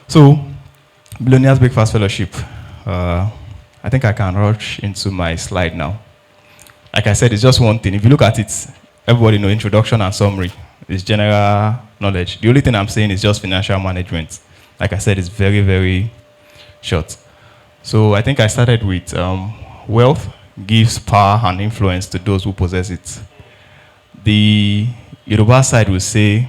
So, Billionaire Breakfast Fellowship. I think I can rush into my slide now. Like I said, it's just one thing. If you look at it, everybody know introduction and summary. It's general knowledge. The only thing I'm saying is just financial management. Like I said, it's very, very short. So I think I started with wealth gives power and influence to those who possess it. The Yoruba side will say,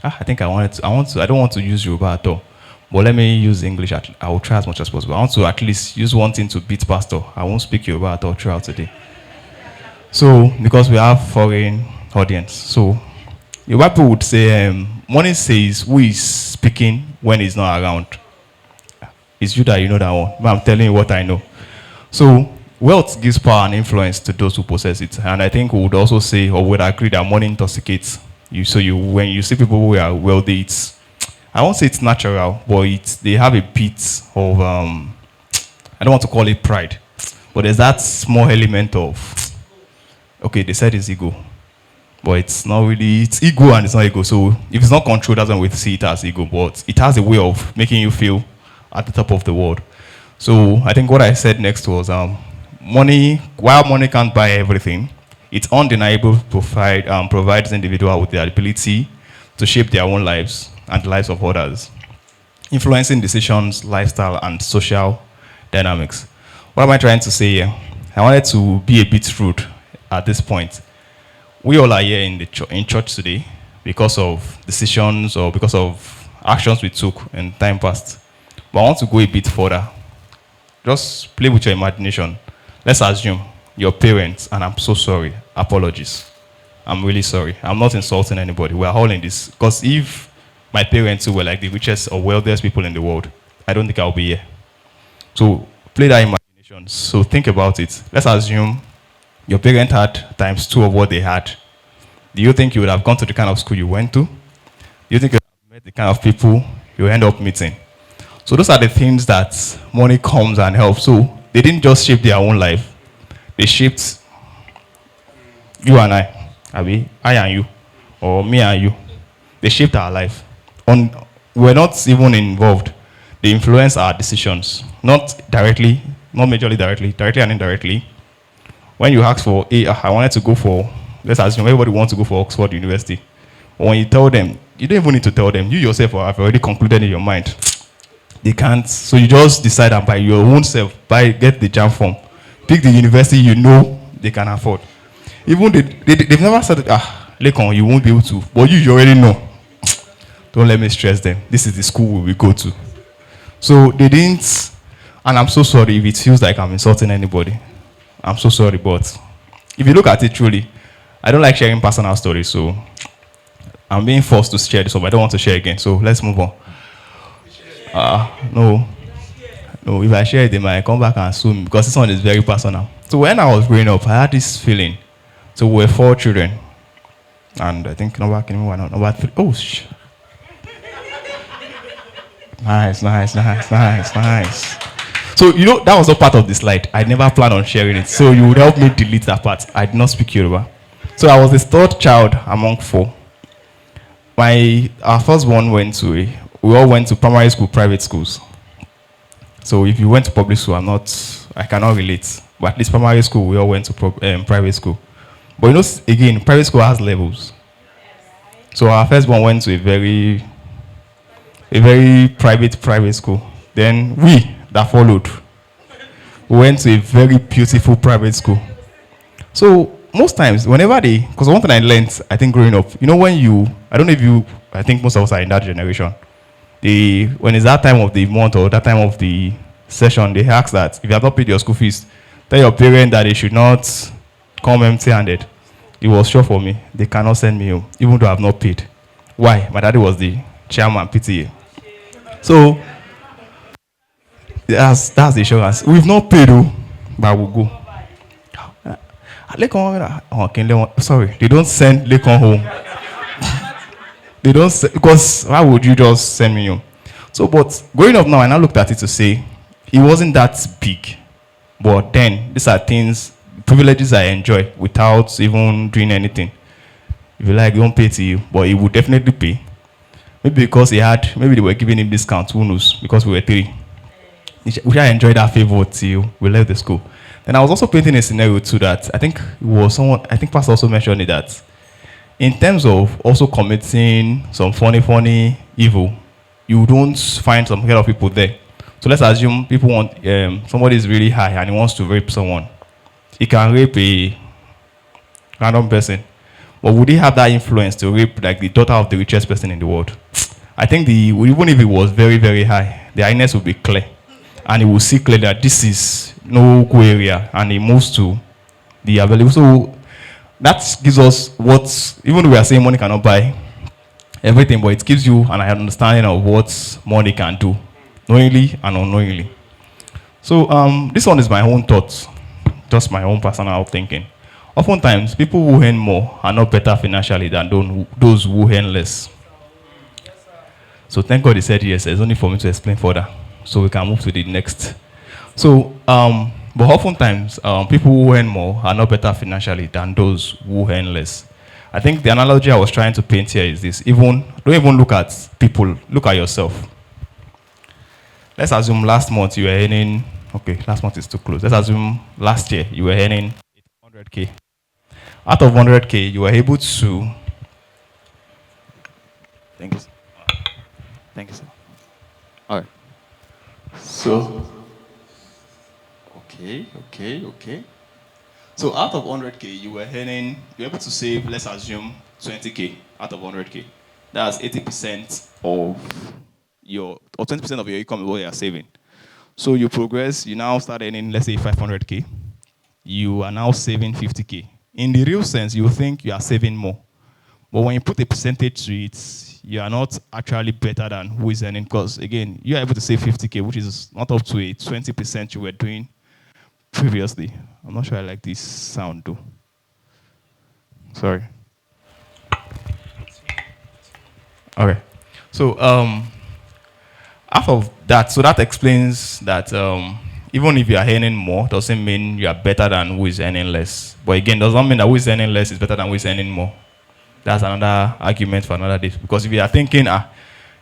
I think I don't want to use Yoruba at all. But let me use English. I will try as much as possible. I want to at least use one thing to beat pastor. I won't speak Yoruba at all throughout today. So, because we have foreign audience. So, Yoruba people would say, money says who is speaking when he's not around. It's you that you know that one. But I'm telling you what I know. So, wealth gives power and influence to those who possess it. And I think we would also say, or would agree that money intoxicates you. So, when you see people who are wealthy, I won't say it's natural, but they have a bit of, I don't want to call it pride, but there's that small element of, okay, they said it's ego, but it's not really, it's ego and it's not ego. So if it's not controlled, that's when we see it as ego, but it has a way of making you feel at the top of the world. So I think what I said next was, money, while money can't buy everything, it's undeniable provides individuals with the ability to shape their own lives and the lives of others, influencing decisions, lifestyle, and social dynamics. What am I trying to say here? I wanted to be a bit rude at this point. We all are here in church today because of decisions or because of actions we took in time past. But I want to go a bit further. Just play with your imagination. Let's assume your parents, and I'm so sorry, apologies. I'm really sorry. I'm not insulting anybody. We're all in this. Because if my parents who were like the richest or wealthiest people in the world, I don't think I'll be here. So play that imagination. So think about it. Let's assume your parent had times 2 of what they had. Do you think you would have gone to the kind of school you went to? Do you think you would have met the kind of people you end up meeting? So those are the things that money comes and helps. So they didn't just shape their own life. They shaped you and I and you, or me and you. They shaped our life. We're not even involved. They influence our decisions, not directly, not majorly directly and indirectly. When you ask for, I wanted to go for, let's assume everybody wants to go for Oxford University. But when you tell them, you don't even need to tell them. You yourself have already concluded in your mind. They can't, so you just decide and by your own self, get the JAM form, pick the university you know they can afford. Even they've never said, Lekan, you won't be able to, but you already know. Don't let me stress them. This is the school we go to. So they didn't, and I'm so sorry if it feels like I'm insulting anybody. I'm so sorry, but if you look at it truly, I don't like sharing personal stories, so I'm being forced to share this up. I don't want to share again, so let's move on. No, if I share it, they might come back and sue me because this one is very personal. So when I was growing up, I had this feeling. So we were 4 children, and I think number 3. Oh, Nice. So, that was not part of the slide. I never planned on sharing it. So, you would help me delete that part. I did not speak Yoruba. So, I was the 3rd child among 4. Our first one we all went to primary school, private schools. So, if you went to public school, I cannot relate. But at least primary school, we all went to private school. But again, private school has levels. So, our first one went to a very private school. Then we that followed, we went to a very beautiful private school. So most times, because one thing I learned, I think growing up, I think most of us are in that generation. When it's that time of the month or that time of the session, they ask that if you have not paid your school fees, tell your parents that they should not come empty-handed. It was sure for me. They cannot send me home, even though I have not paid. Why? My daddy was the chairman, PTA. So, that's the insurance. We've not paid, but we'll go. Sorry, they don't send Lekan home. They don't because why would you just send me home? So, but growing up now, I now looked at it to say, it wasn't that big. But then, these are privileges I enjoy without even doing anything. If you like, it won't pay to you, but it will definitely pay. Maybe because maybe they were giving him discount, who knows, because we were three. We I enjoyed that favor till we left the school. Then I was also painting a scenario too that I think Pastor also mentioned it that in terms of also committing some funny evil, you don't find some kind of people there. So let's assume people want, somebody is really high and he wants to rape someone. He can rape a random person. But would he have that influence to rape like the daughter of the richest person in the world? I think even if it was very, very high, the highness would be clear. And he will see clearly that this is no go area, and he moves to the available. So that gives us even though we are saying money cannot buy everything, but it gives you an understanding of what money can do, knowingly and unknowingly. So this one is my own thoughts, just my own personal thinking. Oftentimes, people who earn more are not better financially than those who earn less. So thank God he said yes. It's only for me to explain further, so we can move to the next. So, but oftentimes, people who earn more are not better financially than those who earn less. I think the analogy I was trying to paint here is this. Don't even look at people, look at yourself. Let's assume last month you were earning, okay, last month is too close. Let's assume last year you were earning 100K. Out of 100K, you were able to, thank you. Thank you, sir. All right. So, okay. So out of 100K, you were able to save, let's assume, 20K out of 100K. That's 80% or 20% of your income is what you are saving. So you progress, you now start earning, let's say, 500K. You are now saving 50K. In the real sense, you think you are saving more. But when you put a percentage to it, you are not actually better than who is earning, because again, you are able to save 50K, which is not up to a 20% you were doing previously. I'm not sure I like this sound though. Sorry. Okay. So out of that, so that explains that even if you are earning more, doesn't mean you are better than who is earning less. But again, does not mean that who is earning less is better than who is earning more. That's another argument for another day. Because if you are thinking,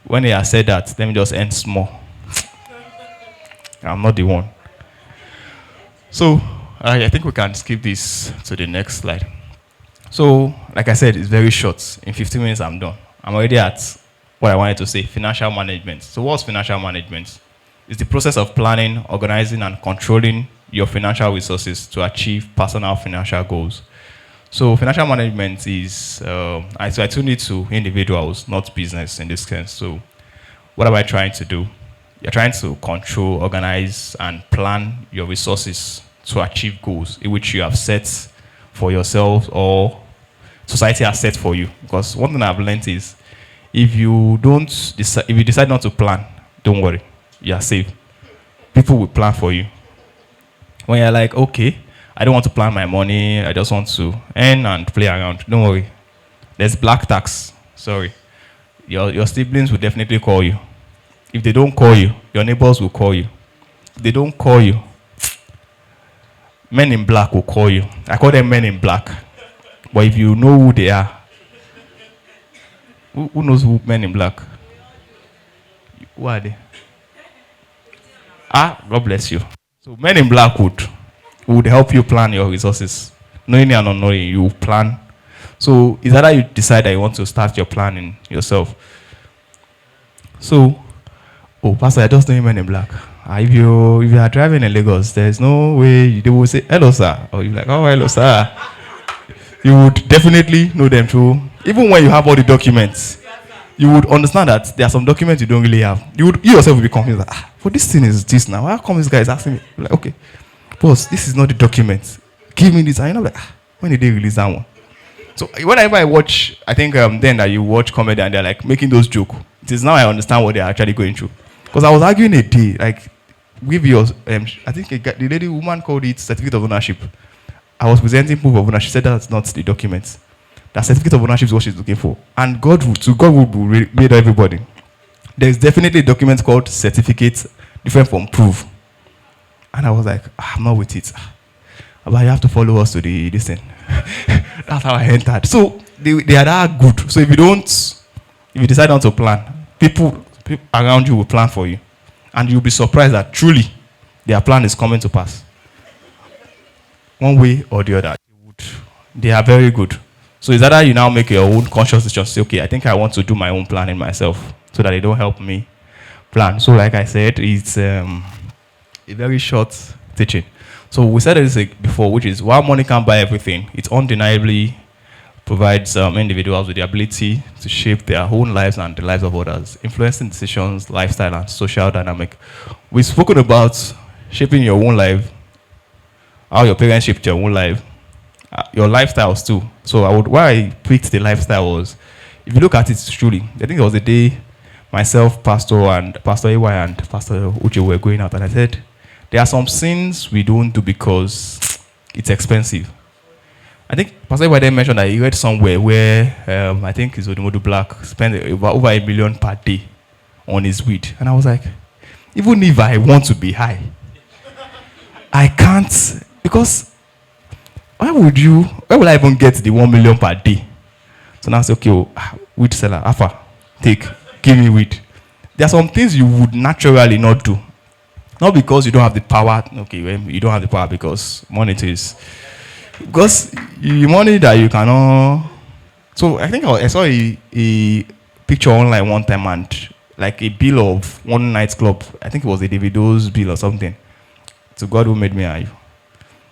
when they have said that, let me just earn small. I'm not the one. So I think we can skip this to the next slide. So, like I said, it's very short. In 15 minutes, I'm done. I'm already at what I wanted to say, financial management. So what's financial management? It's the process of planning, organizing, and controlling your financial resources to achieve personal financial goals. So financial management is, I tune it to individuals, not business in this sense. So what am I trying to do? You're trying to control, organize, and plan your resources to achieve goals in which you have set for yourself or society has set for you. Because one thing I've learned is, if you decide not to plan, don't worry, you are safe. People will plan for you. When you're like, okay, I don't want to plan my money, I just want to earn and play around, don't worry. There's black tax, sorry. Your siblings will definitely call you. If they don't call you, your neighbors will call you. If they don't call you, men in black will call you. I call them men in black. But if you know who they are, who knows who men in black? Who are they? God bless you. So men in black would help you plan your resources. Knowing and unknowing, you plan. So it's either you decide that you want to start your planning yourself. So, Pastor, I just know men in black. If you are driving in Lagos, there's no way they will say, hello, sir. Or you're like, oh, hello, sir. You would definitely know them through. Even when you have all the documents, you would understand that there are some documents you don't really have. You yourself will be confused. Like, but this thing is this now. How come this guy is asking me? Like, okay, boss, this is not the document. Give me this. And you're like, when did they release that one? So whenever I watch, I think then that you watch comedy and they're like making those jokes. It is now I understand what they're actually going through. Because I was arguing a day, like, with your, I think the woman called it certificate of ownership. I was presenting proof of ownership. She said that's not the document. That certificate of ownership is what she's looking for. And God would made everybody. There's definitely a document called certificate, different from proof. And I was like, I'm not with it. But you have to follow us to this thing. That's how I entered. So they are that good. So if If you decide not to plan, people around you will plan for you. And you'll be surprised that truly their plan is coming to pass. One way or the other. They are very good. So it's either you now make your own conscious decision, say, okay, I think I want to do my own planning myself so that they don't help me plan. So like I said, it's a very short teaching. So we said this before, which is while money can't buy everything, it undeniably provides individuals with the ability to shape their own lives and the lives of others, influencing decisions, lifestyle, and social dynamic. We've spoken about shaping your own life, how your parents shaped your own life, your lifestyles too. So why I picked the lifestyle was, if you look at it truly, I think there was a day myself, Pastor AY and Pastor Uche were going out, and I said, there are some sins we don't do because it's expensive. I think Pastor AY then mentioned that he read somewhere where I think his Odumodu Black spent over $1 million per day on his weed. And I was like, even if I want to be high, I can't, because where will I even get the 1 million per day? So now I say, okay, weed seller, Alpha, give me weed. There are some things you would naturally not do. Not because you don't have the power, okay, you don't have the power because money is. Because the money that you cannot. So I think I saw a picture online one time and like a bill of one nightclub. I think it was a Davido's bill or something. To God who made me and you.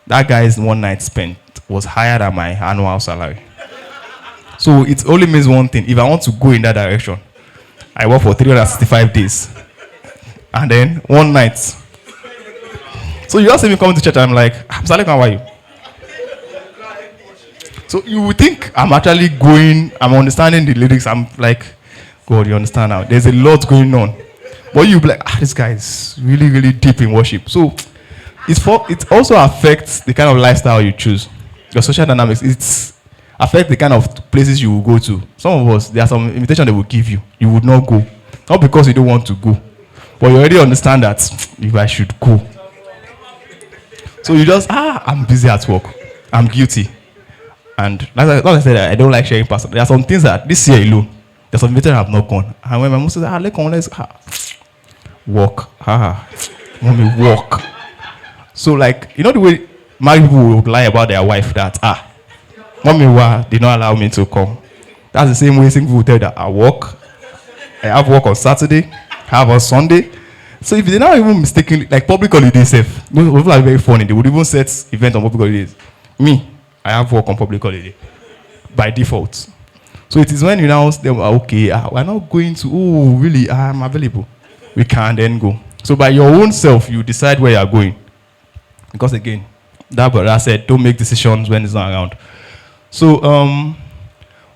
That guy's one night spent was higher than my annual salary. So it only means one thing. If I want to go in that direction, I work for 365 days. And then one night. So you just see me coming to church and I'm like, Mr. Lekan, how are you? So you would think I'm actually I'm understanding the lyrics. I'm like, God, you understand now. There's a lot going on. But you be like, this guy is really, really deep in worship. So it also affects the kind of lifestyle you choose. Your social dynamics. It affects the kind of places you will go to. Some of us, there are some invitations they will give you. You would not go. Not because you don't want to go. But you already understand that if I should go. So you just, I'm busy at work. I'm guilty. And like I said, I don't like sharing personal. There are some things that this year alone, there's some invitations I have not gone. And when my mom says, let's walk. Let me walk. So like, you know the way married people would lie about their wife that, mommy did not allow me to come. That's the same way single people will tell that I work. I have work on Saturday, I have on Sunday. So if they're not even mistakenly, like public holidays, people are very funny. They would even set events on public holidays. Me, I have work on public holiday by default. So it is when you now say, okay, we're not going to, really, I'm available. We can then go. So by your own self, you decide where you're going. Because again, that brother said, don't make decisions when it's not around. So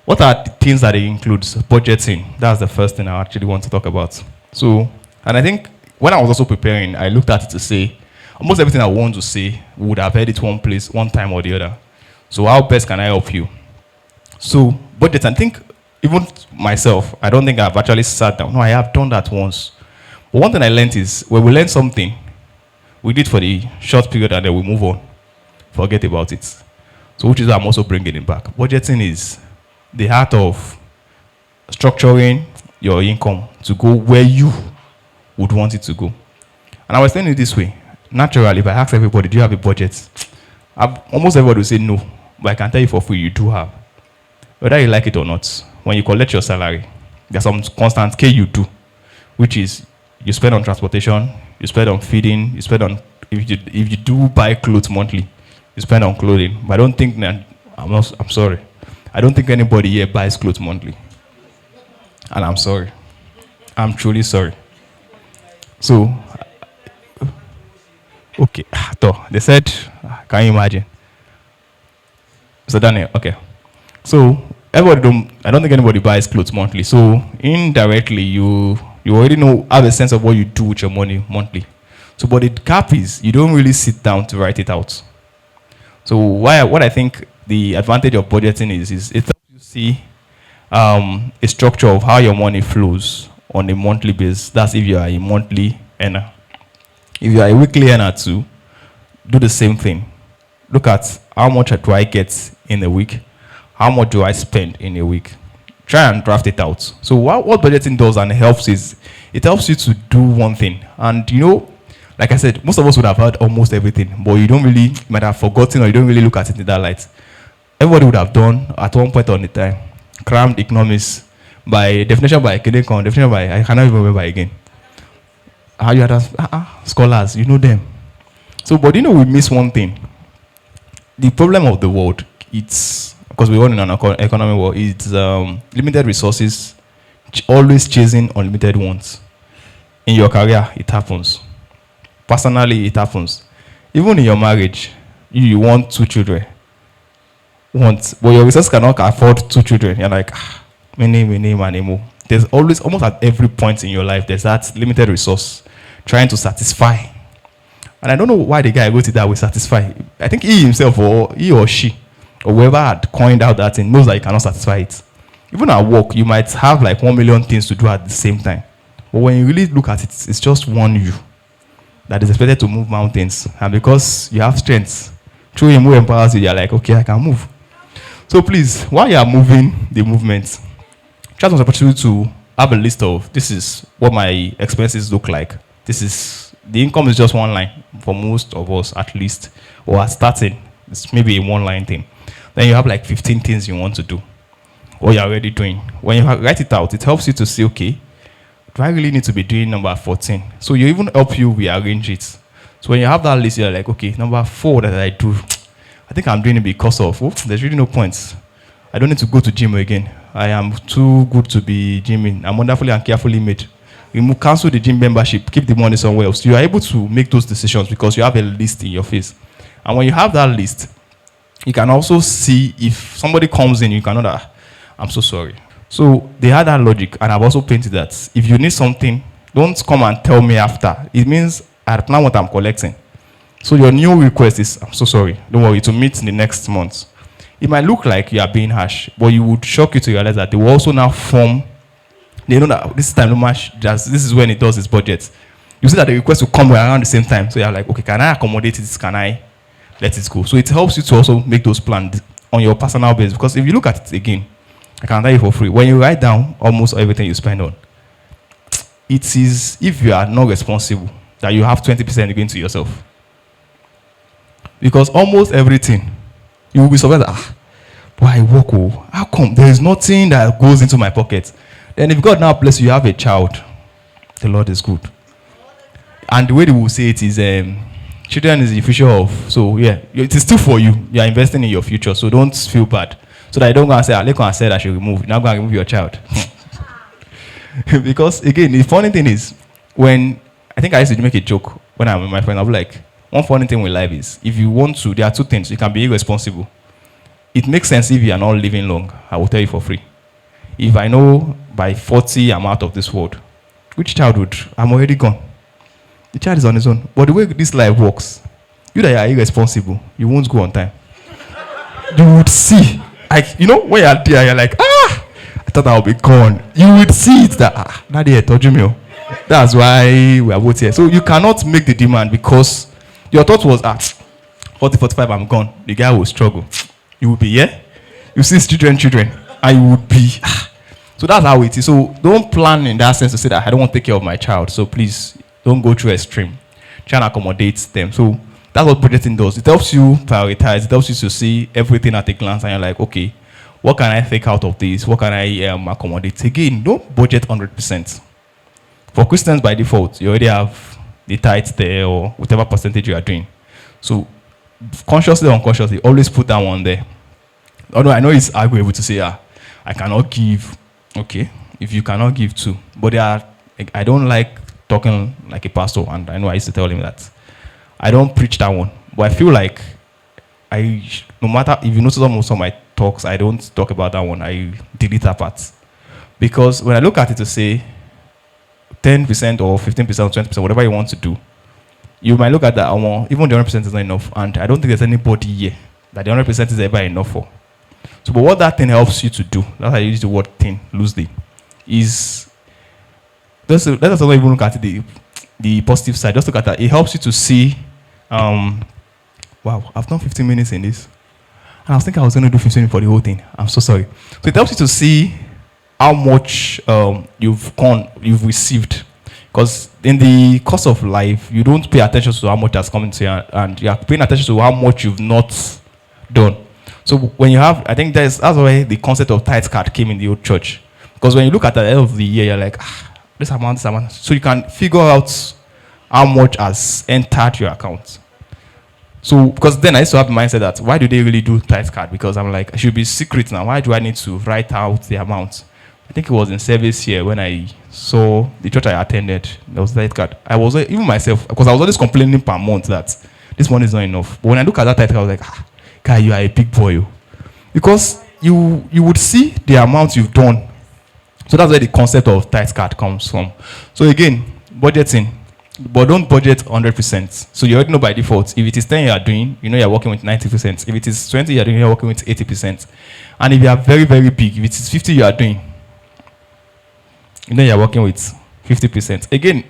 what are the things that it includes? Budgeting. That's the first thing I actually want to talk about. So, and I think when I was also preparing, I looked at it to say, almost everything I want to say would have heard it one place, one time or the other. So how best can I help you? So budget, I think even myself, I don't think I've actually sat down. No, I have done that once. But one thing I learned is when we learn something, we did for the short period and then we move on. Forget about it. So which is why I'm also bringing it back. Budgeting is the art of structuring your income to go where you would want it to go. And I was saying it this way. Naturally, if I ask everybody, do you have a budget? Almost everybody will say no. But I can tell you for free, you do have. Whether you like it or not, when you collect your salary, there's some constant K you do, which is you spend on transportation, you spend on feeding, you spend on, if you do buy clothes monthly, you spend on clothing. But I don't think, I'm sorry. I don't think anybody here buys clothes monthly. And I'm sorry. I'm truly sorry. So, okay. They said, can you imagine? So Daniel, okay. So I don't think anybody buys clothes monthly. So indirectly, you already have a sense of what you do with your money monthly. So, but the cap is you don't really sit down to write it out. So what I think the advantage of budgeting is it helps you see a structure of how your money flows on a monthly basis. That's if you are a monthly earner. If you are a weekly earner too, do the same thing. Look at how much do I get in a week, how much do I spend in a week. try and draft it out. So what budgeting does and helps is it helps you to do one thing. And like I said, most of us would have heard almost everything, but you might have forgotten or you don't really look at it in that light. Everybody would have done at one point on the time, crammed economics by definition by Lekan, definition by, I cannot even remember again. How you had scholars, you know them. So, but we miss one thing. The problem of the world, it's, because we run in an economy world, it's limited resources, always chasing unlimited ones. In your career, it happens. Personally, it happens. Even in your marriage, you want 2 children. But your resources cannot afford 2 children. You're like, many. There's always, almost at every point in your life, there's that limited resource trying to satisfy. And I don't know why the guy wrote it that way, satisfy. I think he himself or he or she or whoever had coined out that thing knows that you cannot satisfy it. Even at work, you might have like 1 million things to do at the same time. But when you really look at it, it's just one you that is expected to move mountains. And because you have strength, through him who empowers you, you're like, okay, I can move. So please, while you are moving the movement, try to opportunity to have a list of, this is what my expenses look like. The income is just one line for most of us at least, or at starting, it's maybe a one-line thing. Then you have like 15 things you want to do, or you're already doing. When you write it out, it helps you to see, okay, do I really need to be doing number 14? So you even help you rearrange it. So when you have that list, you're like, okay, number 4 that I do, I think I'm doing it because of, there's really no point. I don't need to go to gym again. I am too good to be gymming. I'm wonderfully and carefully made. You cancel the gym membership, keep the money somewhere else. You are able to make those decisions because you have a list in your face. And when you have that list, you can also see if somebody comes in, you can know that, I'm so sorry. So they had that logic, and I've also painted that. If you need something, don't come and tell me after. It means I plan what I'm collecting. So your new request is, I'm so sorry, don't worry, to meet in the next month. It might look like you are being harsh, but you would shock you to realize that they will also now form. They know that this time no match, this is when it does its budget. You see that the request will come around the same time. So you're like, okay, can I accommodate this? Can I let it go? So it helps you to also make those plans on your personal basis. Because if you look at it again, I can tell you for free. When you write down almost everything you spend on, it is, if you are not responsible, that you have 20% going to yourself. Because almost everything, you will be surprised, but I work, how come? There is nothing that goes into my pocket. Then if God now bless you, you have a child, the Lord is good. And the way they will say it is, children is the future of, so yeah, it is still for you. You are investing in your future, so don't feel bad. So that you don't go and say, Lekan said I should remove. Now go and remove your child. Because again, the funny thing is, when, I think I used to make a joke when I'm with my friend, I'll be like, one funny thing with life is, if you want to, there are 2 things. You can be irresponsible. It makes sense if you are not living long. I will tell you for free. If I know by 40 I'm out of this world, which childhood? I'm already gone. The child is on his own. But the way this life works, you that are irresponsible, you won't go on time. You would see. Like, when you're there, you're like, I thought I would be gone. You would see it that, Daddy, told you me. That's why we are both here. So you cannot make the demand because your thought was, 40, 45, I'm gone. The guy will struggle. You will be here. You see children, and you would be. So that's how it is. So don't plan in that sense to say that I don't want to take care of my child. So please, don't go through extreme. Try and accommodate them. So that's what budgeting does. It helps you prioritize. It helps you to see everything at a glance, and you're like, okay, what can I take out of this? What can I accommodate? Again, don't budget 100%. For Christians, by default, you already have the tithe there or whatever percentage you are doing. So consciously or unconsciously, always put that one there. Although I know it's arguable to say, I cannot give. Okay, if you cannot give too. But I don't like talking like a pastor, and I know I used to tell him that. I don't preach that one. But I feel like no matter, if you notice most of my talks, I don't talk about that one. I delete that part. Because when I look at it to say 10% or 15% or 20%, whatever you want to do, you might look at that, even the 100% is not enough. And I don't think there's anybody here that the 100% is ever enough for. So, but what that thing helps you to do, that's how I use the word thing loosely, is, let us not even look at the positive side, just look at that. It helps you to see, wow, I've done 15 minutes in this. And I was thinking I was going to do 15 minutes for the whole thing. I'm so sorry. So it helps you to see how much you've received. Because in the course of life, you don't pay attention to how much has come into you, and you are paying attention to how much you've not done. So when you have, I think that's why the concept of tithe card came in the old church. Because when you look at the end of the year, you're like, this amount, this amount. So you can figure out how much has entered your account. So, because then I used to have the mindset that, why do they really do tithe card? Because I'm like, it should be secret now. Why do I need to write out the amount? I think it was in service here when I saw the church I attended, there was tithe card. I was, even myself, because I was always complaining per month that this money is not enough. But when I look at that tithe card, I was like, guy, you are a big boy. Because you would see the amount you've done. So that's where the concept of tithe card comes from. So again, budgeting. But don't budget 100%. So you already know by default, if it is 10 you are doing, you know you're working with 90%. If it is 20 you are doing, you're working with 80%. And if you are very, very big, if it is 50 you are doing, you know you're working with 50%. Again,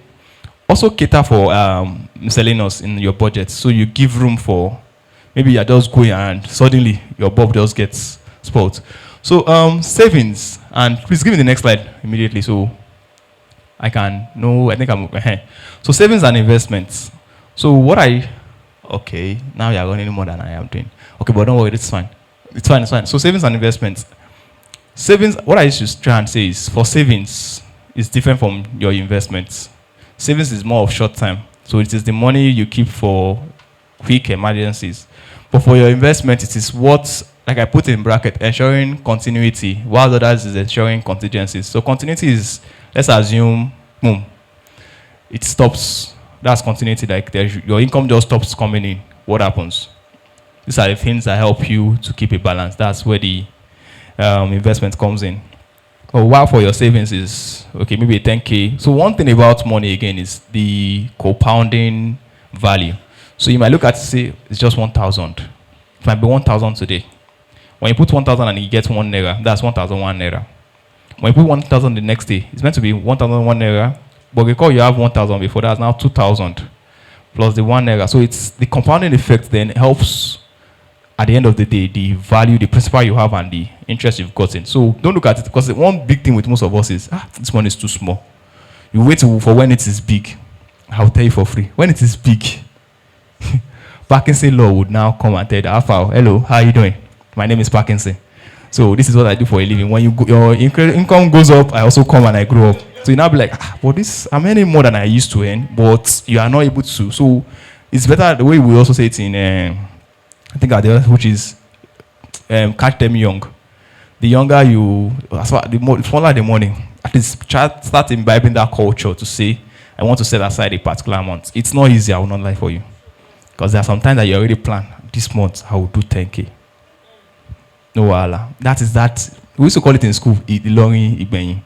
also cater for miscellaneous in your budget. So you give room for, maybe you're just going and suddenly your bulb just gets spoiled. So savings, and please give me the next slide immediately so I can know, I think I'm, so savings and investments. So okay, now you're running more than I am doing. Okay, but don't worry, it's fine. It's fine. So savings and investments. Savings, what I used to try and say is, for savings, it's different from your investments. Savings is more of short time. So it is the money you keep for quick emergencies. But for your investment, it is what, like I put in bracket, ensuring continuity, while others is ensuring contingencies. So continuity is, let's assume, boom, it stops. That's continuity. Like your income just stops coming in. What happens? These are the things that help you to keep a balance. That's where the investment comes in. But while for your savings is, okay, maybe a 10K. So one thing about money, again, is the compounding value. So you might look at, say, it's just 1,000. It might be 1,000 today. When you put 1,000 and you get 1 naira, that's 1,001 naira. When you put 1,000 the next day, it's meant to be 1,001 naira. But because you have 1,000 before, that's now 2,000 plus the 1 naira. So it's the compounding effect then helps, at the end of the day, the value, the principal you have and the interest you've gotten. So don't look at it, because one big thing with most of us is, this one is too small. You wait for when it is big. I'll tell you for free. When it is big, Parkinson law would now come and tell you, hello, how are you doing? My name is Parkinson. So this is what I do for a living. When your income goes up, I also come and I grow up. So you now be like, but this, I'm earning more than I used to earn, but you are not able to. So it's better, the way we also say it in, I think which is catch them young. The younger you, the smaller the money, at least start imbibing that culture to say, I want to set aside a particular amount. It's not easy, I will not lie for you. Because there are some times that you already plan, this month I will do 10K. No wala. That is that. We used to call it in school, Ilori Igbenyi.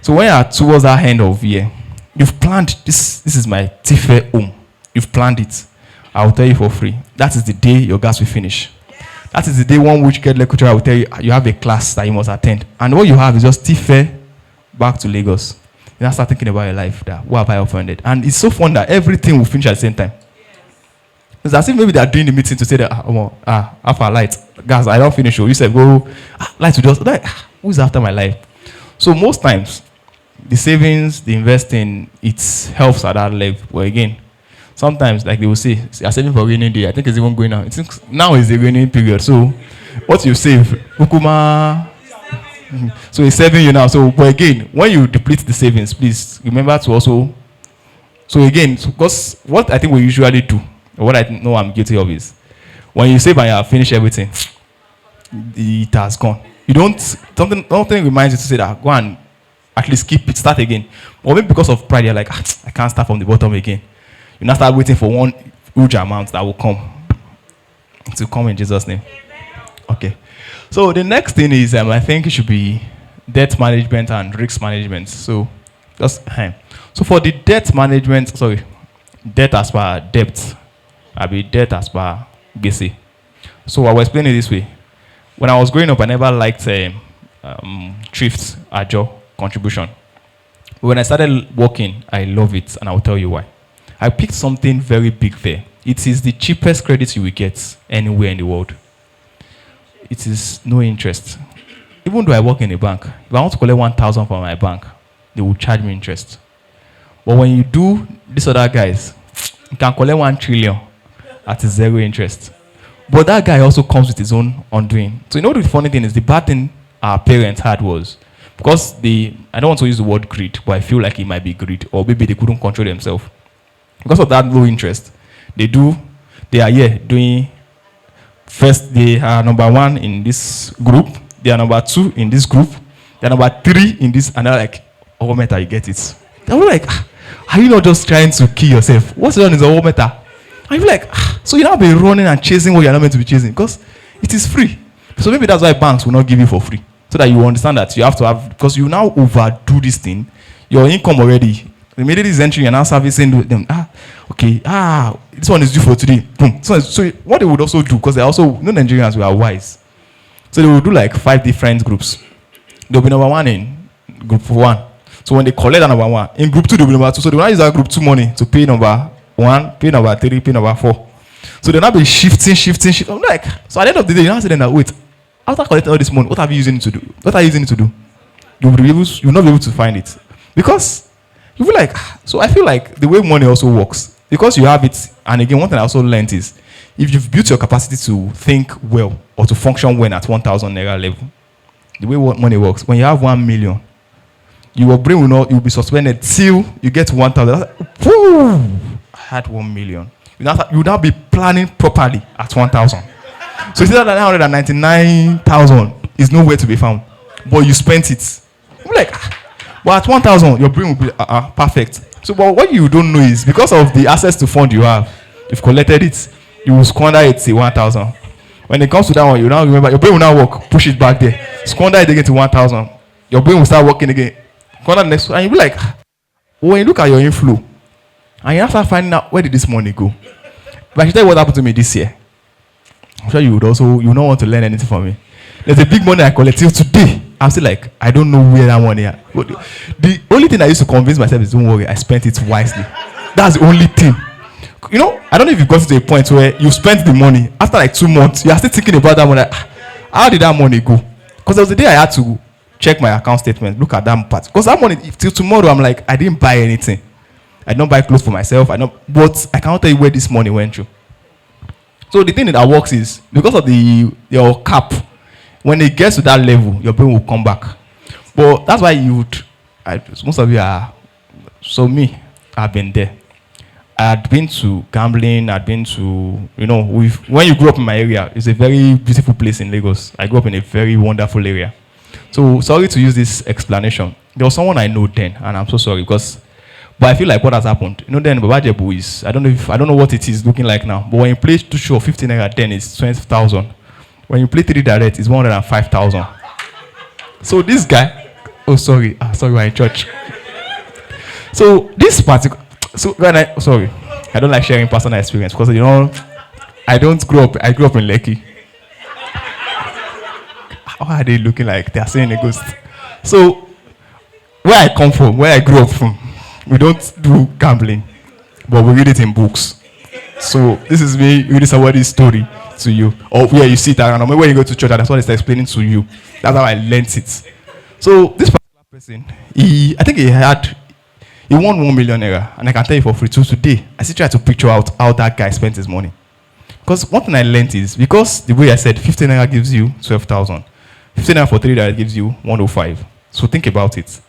So when you are towards that end of year, you've planned, this is my Tife home. You've planned it. I will tell you for free. That is the day your gas will finish. That is the day one which get lecturer will tell you, you have a class that you must attend. And what you have is just Tife back to Lagos. You now start thinking about your life, that what have I offended? And it's so fun that everything will finish at the same time. It's as if maybe they are doing the meeting to say that, after light, gas, I don't finish. You said, go, light to just, who's after my life? So most times, the savings, the investing, it helps at that level. But again, sometimes, like they will say, you're saving for rainy day. I think it's even going now. Now is the rainy period. So what you save, Ukuma, so it's saving you now. So, but again, when you deplete the savings, please remember to also, so again, because what I think we usually do, what I know I'm guilty of is, when you save and you have finished everything, it has gone. You don't, something reminds you to say that, go and at least keep it, start again. Or maybe because of pride, you're like, I can't start from the bottom again. You now start waiting for one huge amount that will come. To come in Jesus' name. Okay. So the next thing is, I think it should be debt management and risk management. So, so for the debt management, debt as per debt. I'll be debt as per BC. So I will explain it this way. When I was growing up, I never liked thrift, ajo, contribution. But when I started working, I love it, and I'll tell you why. I picked something very big there. It is the cheapest credit you will get anywhere in the world. It is no interest. even though I work in a bank, if I want to collect 1,000 from my bank, they will charge me interest. But when you do these other guys, you can collect 1 trillion at 0 interest. But that guy also comes with his own undoing. So you know the funny thing is the bad thing our parents had was because I don't want to use the word greed, but I feel like it might be greed, or maybe they couldn't control themselves. Because of that low interest, they are here doing first, they are number 1 in this group, they are number 2 in this group, they are number 3 in this, and they're like, oh, meta, you get it. They're like, are you not just trying to kill yourself? What's wrong is a meta? And you're like, so you now be running and chasing what you're not meant to be chasing because it is free. So maybe that's why banks will not give you for free. So that you understand that you have to have, because you now overdo this thing, your income already, immediately is entering and now servicing them. Okay, this one is due for today. Boom. So what they would also do, because they also, Nigerians were wise. So they will do like 5 different groups. They'll be number 1 in group 1. So when they collect that number 1, in group 2 they'll be number 2. So they will not use that group 2 money to pay number 1, pay number 3, pay number 4. So they'll not be shifting. I'm like, so at the end of the day, you now say that, wait, after collecting all this money, what are you using it to do? What are you using it to do? You'll not be able to find it. Because you feel like, so I feel like the way money also works, because you have it, and again, one thing I also learned is, if you've built your capacity to think well, or to function well at 1,000 naira level, the way money works, when you have 1 million, your brain you'll be suspended till you get 1,000. I had 1 million. You now be planning properly at 1,000. So it's that 999,000 is nowhere to be found, but you spent it. I'm like, but at 1,000, your brain will be perfect. So, but what you don't know is because of the access to fund you have, you've collected it, you will squander it to 1,000. When it comes to that one, you now remember your brain will now work, push it back there, squander it again to 1,000. Your brain will start working again. Squander the next one, and you'll be like, when you look at your inflow, and you have to start finding out where did this money go. But I should tell you what happened to me this year. I'm sure you don't want to learn anything from me. There's a big money I collected today. I'm still like, I don't know where that money is. The only thing I used to convince myself is, don't worry, I spent it wisely. That's the only thing. You know, I don't know if you got to a point where you spent the money. After like 2 months, you are still thinking about that money. How did that money go? Because there was the day I had to check my account statement, look at that part. Because that money, till tomorrow, I'm like, I didn't buy anything. I don't buy clothes for myself. But I cannot tell you where this money went to. So the thing that works is, because of your cap, when it gets to that level, your brain will come back. But that's why most of you are, so me, I've been there. I'd been to gambling, I'd been to, when you grew up in my area, it's a very beautiful place in Lagos. I grew up in a very wonderful area. So sorry to use this explanation. There was someone I know then, and I'm so sorry but I feel like what has happened. Then Babajebu is, I don't know what it is looking like now. But when you play 2 show 15 naira, then it's 20,000. When you play 3 direct, it's 105,000. So this guy, sorry, we're in church. So this particular, I don't like sharing personal experience because I grew up in Lekki. How are they looking like? They are seeing a ghost. So where I come from, where I grew up from, we don't do gambling, but we read it in books. So this is me reading somebody's story to you, or where you sit around, or when you go to church, and that's what it's explaining to you. That's how I learned it. So this particular person, he won 1 million naira, and I can tell you for free too today. I still try to picture out how that guy spent his money. Because one thing I learned is, because the way I said 15 naira gives you 12,000, 15 naira for 3 naira gives you 105. So think about it.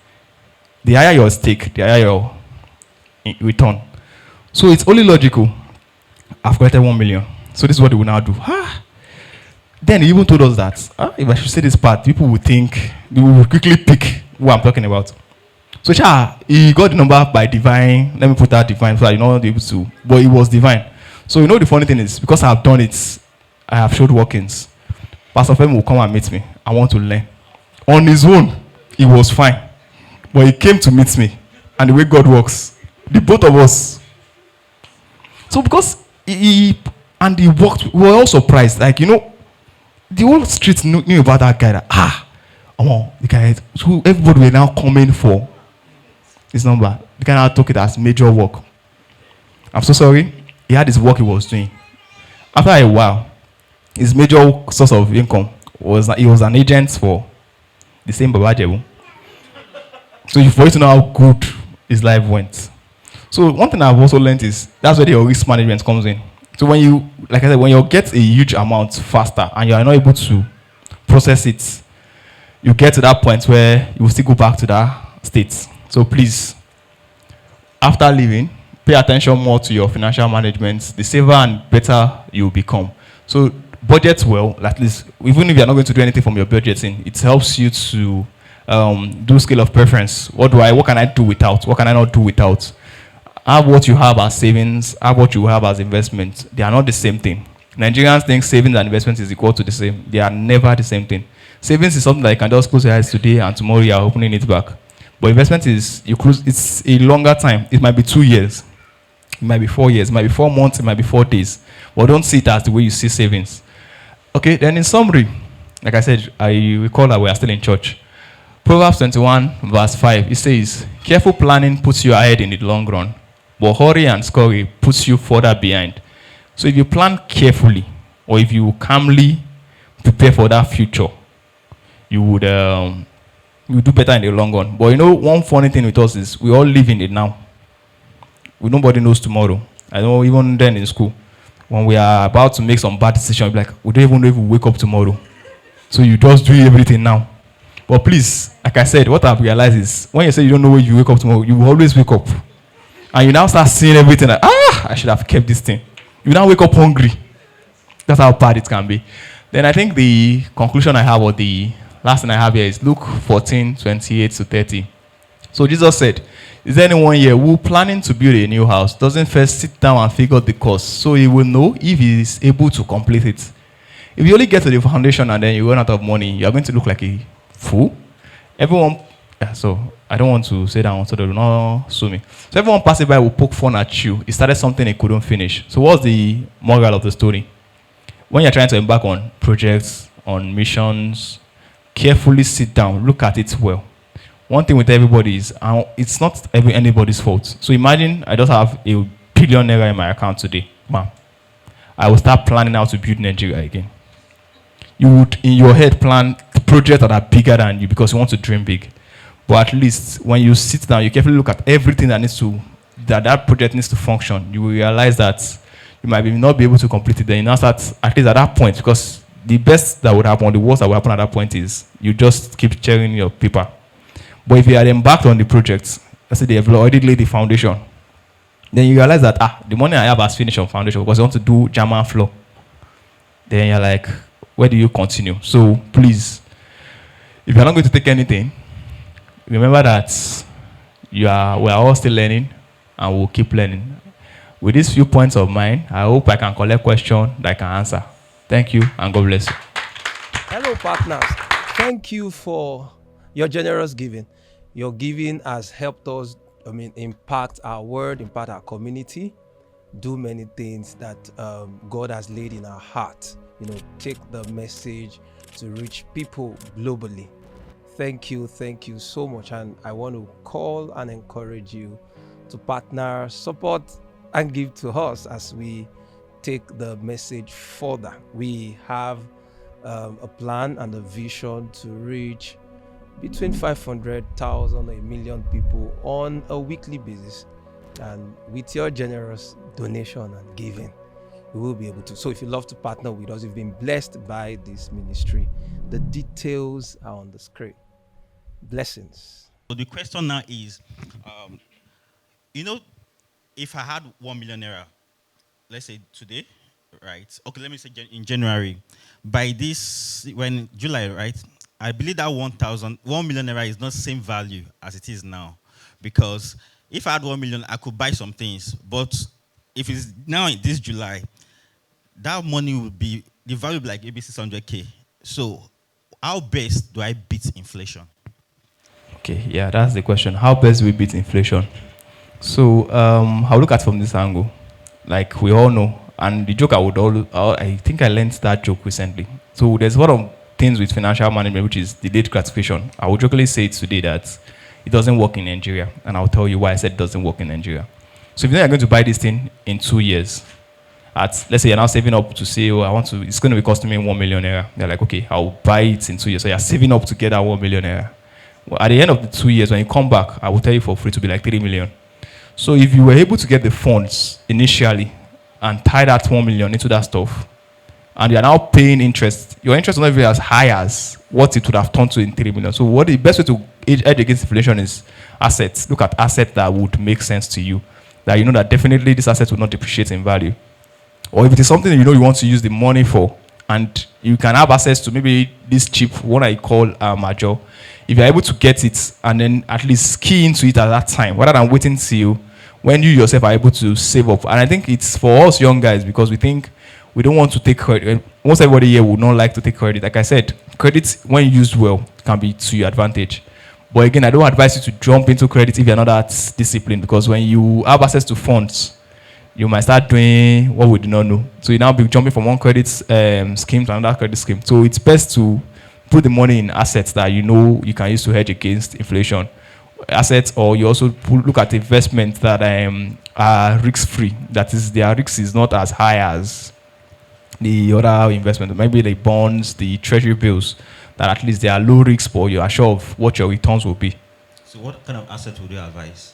The higher your stake, the higher your return. So it's only logical. I've collected 1 million. So this is what they will now do. Then he even told us that if I should say this part, people will think, they will quickly pick who I'm talking about. So he got the number by divine. Let me put that divine so that you're not able to. But it was divine. So the funny thing is, because I've done it, I have showed workings. Pastor Femi will come and meet me. I want to learn. On his own, he was fine. But he came to meet me. And the way God works, the both of us. So because he worked, we were all surprised. Like, the whole street knew about that guy. The guy, so everybody were now coming for his number. The guy now took it as major work. I'm so sorry. He had his work he was doing. After a while, his major source of income was he was an agent for the same Baba Jebu. So for you to know how good his life went. So one thing I've also learned is that's where the risk management comes in. So when you, like I said, when you get a huge amount faster and you are not able to process it, you get to that point where you will still go back to that state. So please, after leaving, pay attention more to your financial management. The safer and better you become. So budget well, at least, even if you're not going to do anything from your budgeting, it helps you to do scale of preference. What can I do without? What can I not do without? Have what you have as savings, have what you have as investment. They are not the same thing. Nigerians think savings and investment is equal to the same. They are never the same thing. Savings is something that you can just close your eyes today and tomorrow you are opening it back. But investment is, it's a longer time. It might be 2 years. It might be 4 years. It might be 4 months. It might be 4 days. But don't see it as the way you see savings. Okay, then in summary, like I said, I recall that we are still in church. Proverbs 21 verse 5, it says, careful planning puts you ahead in the long run, but hurry and scurry puts you further behind. So if you plan carefully, or if you calmly prepare for that future, you would do better in the long run. But you know, one funny thing with us is we all live in it now. Nobody knows tomorrow. I know even then in school, when we are about to make some bad decisions, we're like, we don't even know if we wake up tomorrow. So you just do everything now. But please, like I said, what I've realized is when you say you don't know when you wake up tomorrow, you will always wake up. And you now start seeing everything like, I should have kept this thing. You now wake up hungry. That's how bad it can be. Then I think the conclusion I have, or the last thing I have here, is Luke 14:28-30. So Jesus said, is there anyone here who planning to build a new house doesn't first sit down and figure the cost so he will know if he is able to complete it? If you only get to the foundation and then you run out of money, you are going to look like a fool. So I don't want to say that so they will not sue me. So everyone passing by will poke fun at you. He started something he couldn't finish. So what's the moral of the story? When you're trying to embark on projects, on missions, carefully sit down, look at it well. One thing with everybody is it's not anybody's fault. So imagine I just have a billionaire in my account today. I will start planning how to build Nigeria again. You would, in your head, plan projects that are bigger than you because you want to dream big. But at least when you sit down, you carefully look at everything that project needs to function. You will realize that you might not be able to complete it. Then you now start, at least at that point, because the best that would happen, the worst that would happen at that point is you just keep sharing your paper. But if you are embarked on the project, let's say they have already laid the foundation, then you realize that the money I have has finished on foundation because I want to do German floor. Then you're like, where do you continue? So please, if you're not going to take anything, remember that we are all still learning and we'll keep learning. With these few points of mine, I hope I can collect questions that I can answer. Thank you and God bless you. Hello, partners. Thank you for your generous giving. Your giving has helped us, impact our world, impact our community, do many things that God has laid in our heart. Take the message to reach people globally. Thank you so much. And I want to call and encourage you to partner, support, and give to us as we take the message further. We have a plan and a vision to reach between 500,000 or 1 million people on a weekly basis. And with your generous donation and giving, we will be able to. So if you love to partner with us, you've been blessed by this ministry, the details are on the screen. Blessings. So the question now is, if I had 1 million naira, let's say today, right? Okay, let me say in January. By when July, right? I believe that 1 million naira is not the same value as it is now. Because if I had 1 million, I could buy some things. But if it's now in this July, that money would be, the value would be like maybe 600K. So how best do I beat inflation? Okay, yeah, that's the question. How best do we beat inflation? So I'll look at it from this angle. Like we all know, and the joke I think I learned that joke recently. So there's a lot of things with financial management, which is delayed gratification. I will jokingly say today that it doesn't work in Nigeria, and I'll tell you why I said it doesn't work in Nigeria. So if you're going to buy this thing in 2 years, let's say you're now saving up to say, oh, it's going to be costing me 1 million naira. They're like, okay, I'll buy it in 2 years. So you're saving up to get that 1 million naira. Well, at the end of the 2 years, when you come back, I will tell you for free to be like 3 million. So if you were able to get the funds initially and tie that 1 million into that stuff, and you're now paying interest, your interest is not even as high as what it would have turned to in 3 million. So what the best way to hedge against inflation is assets. Look at assets that would make sense to you, that you know that definitely this asset will not depreciate in value. Or if it is something that you know you want to use the money for, and you can have access to maybe this cheap one I call major, if you're able to get it and then at least key into it at that time, rather than waiting till when you yourself are able to save up. And I think it's for us young guys, because we think we don't want to take credit. Most everybody here would not like to take credit. Like I said, credit, when used well, can be to your advantage. But again, I don't advise you to jump into credit if you're not that disciplined, because when you have access to funds, you might start doing what we do not know. So you now be jumping from one credit scheme to another credit scheme. So it's best to put the money in assets that you know you can use to hedge against inflation. Assets, or you also look at investments that are risk-free. That is, their risk is not as high as the other investment. Maybe the bonds, the treasury bills, that at least they are low risk, but you are sure of what your returns will be. So what kind of asset would you advise?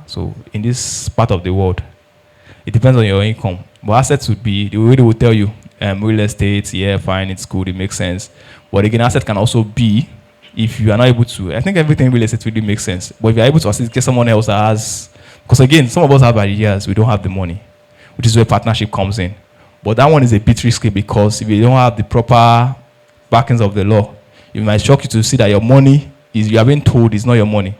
So in this part of the world, it depends on your income. But assets would be, the way they will tell you, real estate, yeah, fine, it's good, it makes sense. But again, asset can also be, if you are not able to, I think everything real estate really makes sense. But if you're able to assist, get someone else that has, because again, some of us have ideas, we don't have the money, which is where partnership comes in. But that one is a bit risky, because if you don't have the proper backings of the law, it might shock you to see that your money is, you are being told it's not your money.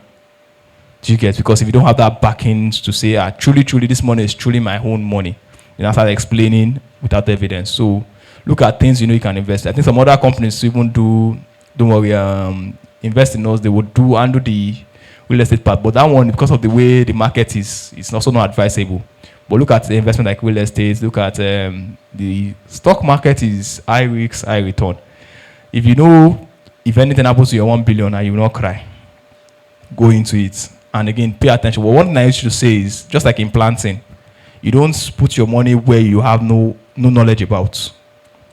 Do you get? Because if you don't have that backings to say, truly, this money is truly my own money, you now start explaining without evidence. So look at things you know you can invest. I think some other companies even do, don't worry, invest in us, they would do handle the real estate part. But that one, because of the way the market is, it's also not advisable. But look at the investment like real estate, look at the stock market is high risk, high return. If you know, if anything happens to your 1 billion and you will not cry, go into it. And again, pay attention. Well, one thing I used to say is, just like in planting, you don't put your money where you have no knowledge about.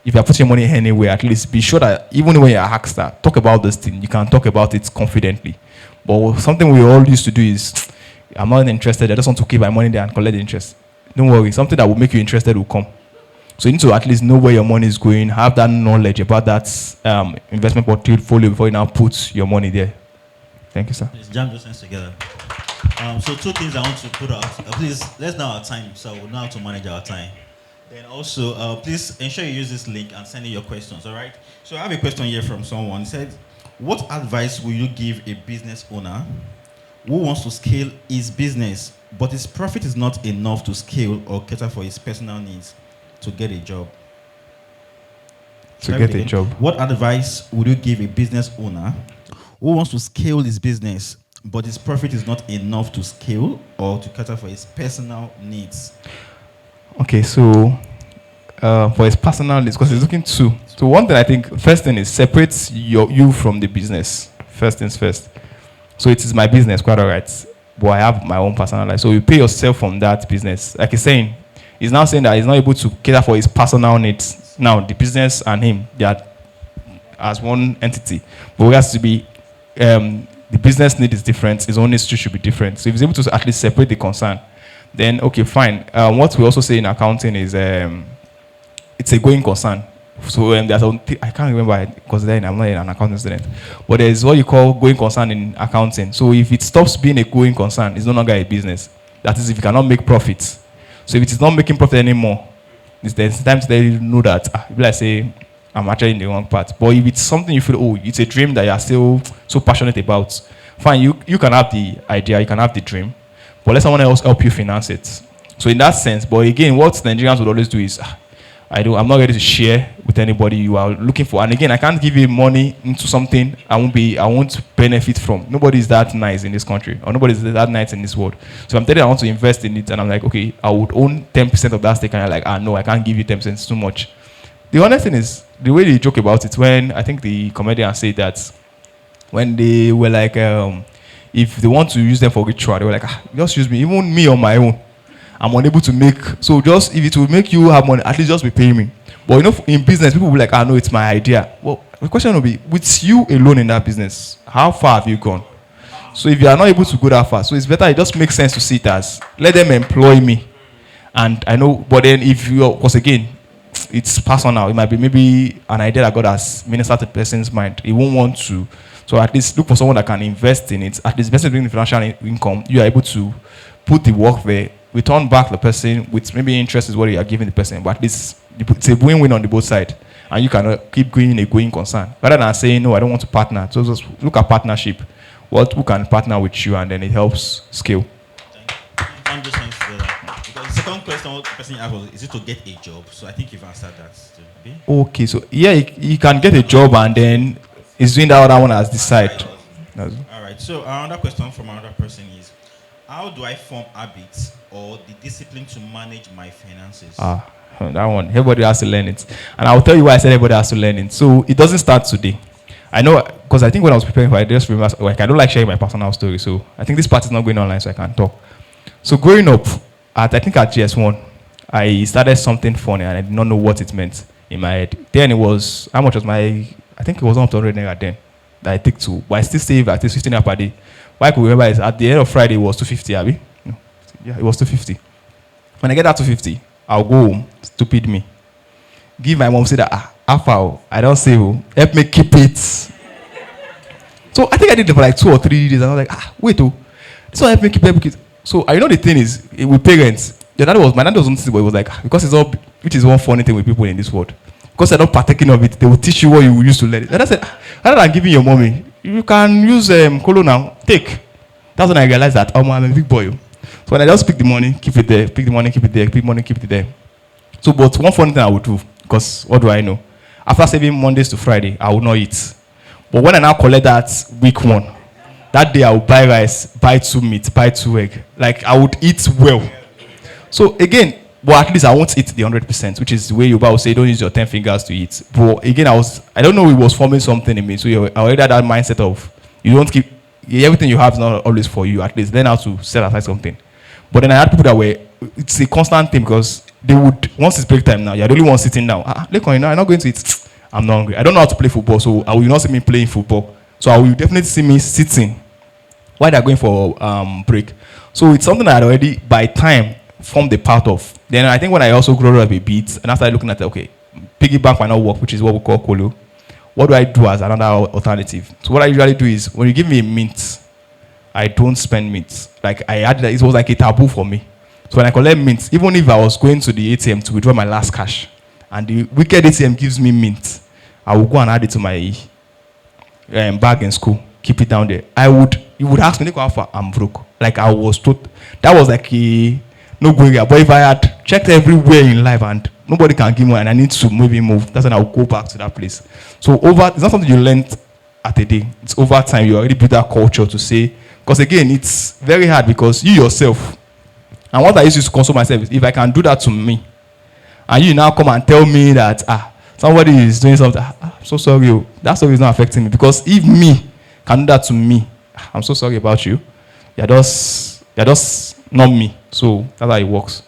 If you're putting your money anywhere, at least be sure that even when you're a hackster, talk about this thing. You can talk about it confidently. But something we all used to do is, I'm not interested, I just want to keep my money there and collect the interest. Don't worry, something that will make you interested will come. So you need to at least know where your money is going, have that knowledge about that investment portfolio before you now put your money there. Thank you, sir. Let's jam those things together. So 2 things I want to put out. Please, let's know our time, so we'll know how to manage our time. Then also, please ensure you use this link and send in your questions, all right? So I have a question here from someone. It said, what advice will you give a business owner who wants to scale his business, but his profit is not enough to scale or cater for his personal needs to get a job? To get a job. What advice would you give a business owner who wants to scale his business, but his profit is not enough to scale or to cater for his personal needs? Okay, so for his personal needs, because he's looking to. So one thing I think, first thing is separate you from the business. First things first. So it is my business, quite all right, but I have my own personal life. So you pay yourself from that business. Like he's saying, he's now saying that he's not able to cater for his personal needs. Now the business and him, they are as one entity, but we have to be. The business need is different. His own needs should be different. So if he's able to at least separate the concern, then okay, fine. What we also say in accounting is it's a going concern. So there's I can't remember because then I'm not an accounting student, but there's what you call going concern in accounting. So if it stops being a going concern, it's no longer a business. That is, if you cannot make profits. So if it is not making profit anymore, there's time to let you know that. Let's say I'm actually in the wrong part. But if it's something you feel, oh, it's a dream that you're still so passionate about, fine, you can have the idea, you can have the dream, but let someone else help you finance it. So in that sense, but again, what Nigerians would always do is, I'm not ready to share with anybody you are looking for. And again, I can't give you money into something I won't benefit from. Nobody is that nice in this country, or nobody is that nice in this world. So I'm telling you I want to invest in it, and I'm like, okay, I would own 10% of that stake, and you're like, no, I can't give you 10%, it's too much. The honest thing is, the way they joke about it, when I think the comedian said that when they were like, if they want to use them for ritual, they were like, just use me, even me on my own. I'm unable to make. So just if it will make you have money, at least just be paying me. But you know, in business, people will be like, "I know it's my idea." Well, the question will be, with you alone in that business, how far have you gone? So if you are not able to go that far, so it's better. It just makes sense to see it as let them employ me, and I know. But then if you, because again, it's personal. It might be maybe an idea that God has ministered to the person's mind. He won't want to. So at least look for someone that can invest in it. At least invest in the financial income. You are able to put the work there, return back the person with maybe interest is what you are giving the person. But at least it's a win-win on the both sides. And you can keep going in a going concern. Rather than saying, no, I don't want to partner. So just look at partnership. Who can partner with you, and then it helps scale. I'm just trying to do that. Because the second question the person asked was, is it to get a job? So I think you've answered that too. Okay, so yeah, you can get a job and then it's doing that other one as the side. All right. So another question from another person is, how do I form habits or the discipline to manage my finances? That one, everybody has to learn it. And I'll tell you why I said everybody has to learn it. So it doesn't start today. I know, because I think when I was preparing for it, I just remember, like, I don't like sharing my personal story. So I think this part is not going online, so I can talk. So growing up, I think at GS1, I started something funny and I did not know what it meant in my head. Then it was, how much was I think it was not 100 naira then that I take to, but I still save at least 15 naira per day. What I could remember is at the end of Friday, it was 250, Abby. No. Yeah, it was 250. When I get that 250, I'll go home, stupid me. Give my mom, say that, I don't save, help me keep it. So I think I did it for like 2 or 3 days, and I was like, wait, this one help me keep it. So I know the thing is, with parents, my dad wasn't but it was like, because it's all, which is one funny thing with people in this world. Because they're not partaking of it, they will teach you what you used to learn. And I said, rather than giving your mommy, you can use Kolo now, take. That's when I realized that, I'm a big boy. So when I just pick the money, keep it there, pick the money, keep it there, pick money, keep it there. So, but one funny thing I would do, because what do I know? After saving Mondays to Friday, I will not eat. But when I now collect that week one, that day I will buy rice, buy 2 meat, buy 2 egg. Like, I would eat well. So again, but at least I won't eat the 100%, which is the way Yoruba will say, don't use your 10 fingers to eat. But again, I don't know, it was forming something in me. So I already had that mindset of, you don't keep, everything you have is not always for you. At least learn how to set aside something. But then I had people that were, it's a constant thing because they would, once it's break time now, you're the only one sitting down. Lekan, I'm not going to eat. I'm not hungry. I don't know how to play football, so I will not see me playing football. So I will definitely see me sitting while they're going for break. So it's something I had already, by time, formed a part of. Then I think when I also grew up a bit, and I started looking at, okay, piggy bank might not work, which is what we call Kolo. What do I do as another alternative? So what I usually do is, when you give me a mint, I don't spend mint. Like, it was like a taboo for me. So when I collect mint, even if I was going to the ATM to withdraw my last cash, and the wicked ATM gives me mint, I will go and add it to my bag in school, keep it down there. You would ask me, I'm broke. Like, I was told, that was like a no going area. But if I had checked everywhere in life and nobody can give me and I need to maybe move, that's when I'll go back to that place. So it's not something you learned at a day. It's over time. You already built that culture to say, because again, it's very hard because you yourself, and what I used to console myself is, if I can do that to me, and you now come and tell me that, somebody is doing something, I'm so sorry, that story is not affecting me. Because if me can do that to me, I'm so sorry about you. You're just not me. So that's how it works.